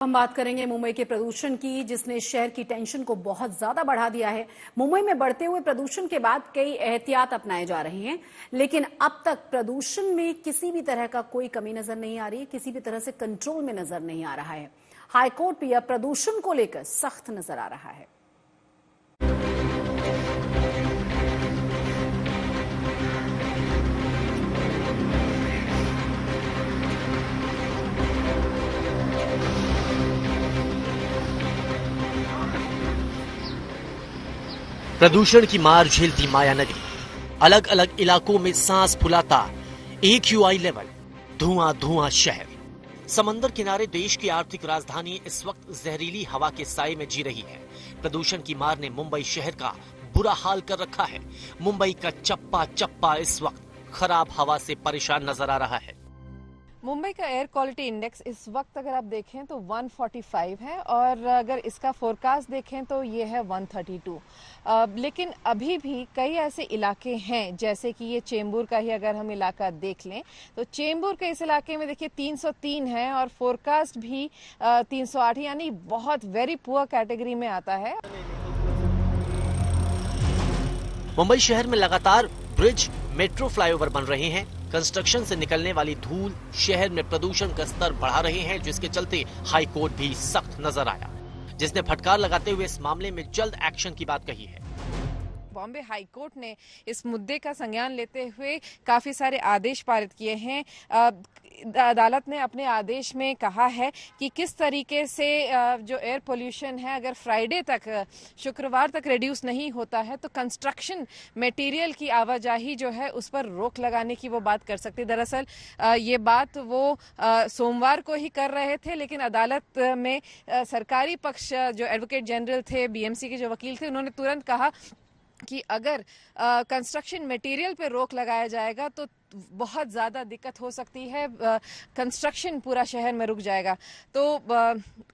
हम बात करेंगे मुंबई के प्रदूषण की, जिसने शहर की टेंशन को बहुत ज्यादा बढ़ा दिया है। मुंबई में बढ़ते हुए प्रदूषण के बाद कई एहतियात अपनाए जा रहे हैं, लेकिन अब तक प्रदूषण में किसी भी तरह का कोई कमी नजर नहीं आ रही है, किसी भी तरह से कंट्रोल में नजर नहीं आ रहा है। हाईकोर्ट भी अब प्रदूषण को लेकर सख्त नजर आ रहा है। प्रदूषण की मार झेलती माया नगरी, अलग अलग इलाकों में सांस फुलाता AQI लेवल, धुआं धुआं शहर। समंदर किनारे देश की आर्थिक राजधानी इस वक्त जहरीली हवा के साए में जी रही है। प्रदूषण की मार ने मुंबई शहर का बुरा हाल कर रखा है। मुंबई का चप्पा चप्पा इस वक्त खराब हवा से परेशान नजर आ रहा है। मुंबई का एयर क्वालिटी इंडेक्स इस वक्त अगर आप देखें तो 145 है और अगर इसका फोरकास्ट देखें तो ये है 132। लेकिन अभी भी कई ऐसे इलाके हैं, जैसे कि ये चेंबूर का ही अगर हम इलाका देख लें तो चेंबूर के इस इलाके में देखिए 303 है और फोरकास्ट भी 308, यानी बहुत वेरी पुअर कैटेगरी में आता है। मुंबई शहर में लगातार ब्रिज, मेट्रो, फ्लाईओवर बन रहे हैं। कंस्ट्रक्शन से निकलने वाली धूल शहर में प्रदूषण का स्तर बढ़ा रहे हैं, जिसके चलते हाई कोर्ट भी सख्त नजर आया, जिसने फटकार लगाते हुए इस मामले में जल्द एक्शन की बात कही है। बॉम्बे हाई कोर्ट ने इस मुद्दे का संज्ञान लेते हुए काफी सारे आदेश पारित किए हैं। अदालत ने अपने आदेश में कहा है कि किस तरीके से जो एयर पोल्यूशन है, अगर फ्राइडे तक, शुक्रवार तक रिड्यूस नहीं होता है तो कंस्ट्रक्शन मटेरियल की आवाजाही जो है उस पर रोक लगाने की वो बात कर सकती है। दरअसल ये बात वो सोमवार को ही कर रहे थे, लेकिन अदालत में सरकारी पक्ष जो एडवोकेट जनरल थे, BMC के जो वकील थे, उन्होंने तुरंत कहा कि अगर कंस्ट्रक्शन मटेरियल पे रोक लगाया जाएगा तो बहुत ज़्यादा दिक्कत हो सकती है, कंस्ट्रक्शन पूरा शहर में रुक जाएगा। तो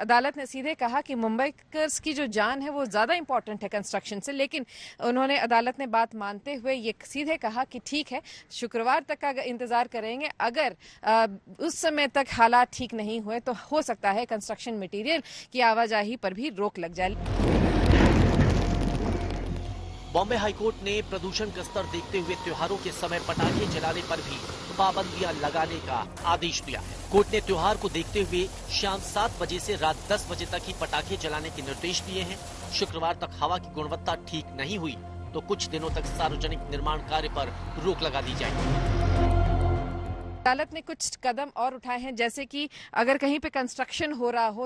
अदालत ने सीधे कहा कि मुंबईकर्स की जो जान है वो ज़्यादा इंपॉर्टेंट है कंस्ट्रक्शन से, लेकिन उन्होंने अदालत ने बात मानते हुए ये सीधे कहा कि ठीक है, शुक्रवार तक का इंतज़ार करेंगे, अगर उस समय तक हालात ठीक नहीं हुए तो हो सकता है कंस्ट्रक्शन मटीरियल की आवाजाही पर भी रोक लग जाए। बॉम्बे हाईकोर्ट ने प्रदूषण का स्तर देखते हुए त्योहारों के समय पटाखे जलाने पर भी पाबंदियां लगाने का आदेश दिया है। कोर्ट ने त्योहार को देखते हुए शाम 7 बजे से रात 10 बजे तक ही पटाखे जलाने के निर्देश दिए हैं। शुक्रवार तक हवा की गुणवत्ता ठीक नहीं हुई तो कुछ दिनों तक सार्वजनिक निर्माण कार्य पर रोक लगा दी जाएगी। अदालत ने कुछ कदम और उठाए हैं, जैसे कि अगर कहीं पे कंस्ट्रक्शन हो रहा हो